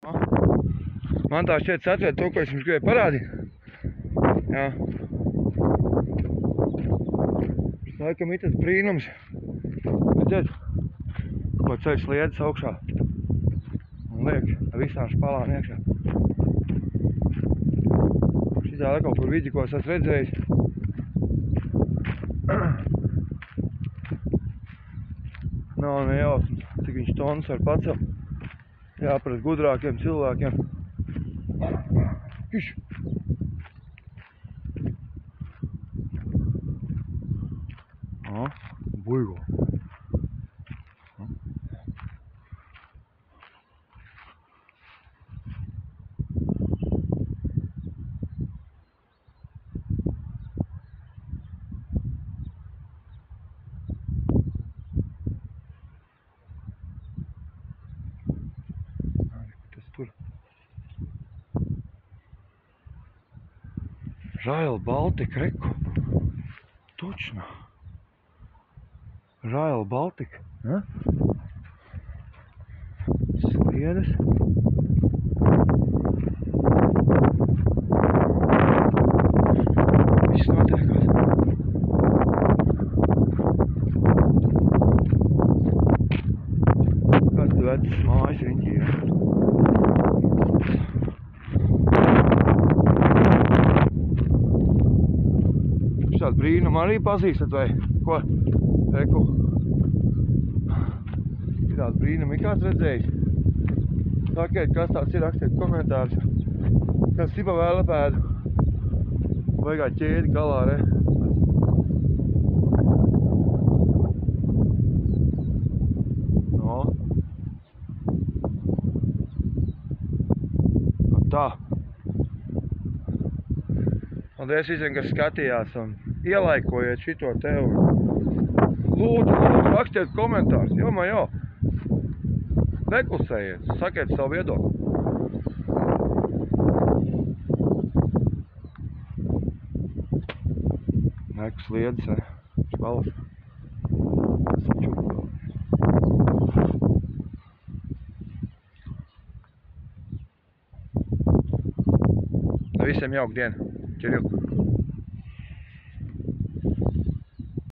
Man tā šķiet atvērt to, ko es jums gribēju parādīt. Jā. Laikam ir tas brīnums. Redzēt, ko ceļš liedas augšā. Un liek visām špalām iekšā. Šitā kaut kur vidi, ko es esmu redzējis. Nav nejausmas, cik viņš tonus var pacelt. Jāprast gudrākiem cilvēkiem. Kiš! Buigo. Rail Baltica, reku. Točno. Rail Baltica. Ja? Sliedes. Viss notiekās. Kāds vecs mājas riņķī ir. Šādu brīnumu arī pazīstat vai ko? Reku. Šādu brīnumu ir kāds redzējis. Sakiet, kas tāds ir, rakstiet komentārus. Kas sipa vēlepēdu. Vaigā ķēdi galā, re. No. Tā. Paldies visiem, kas skatījās un ielaikojiet šito te un lūdzu, rakstiet komentārus, jo. Neklusējiet, sakiet savu viedokli. Nekus liedas, špalas. Visiem jauka diena. Čirju.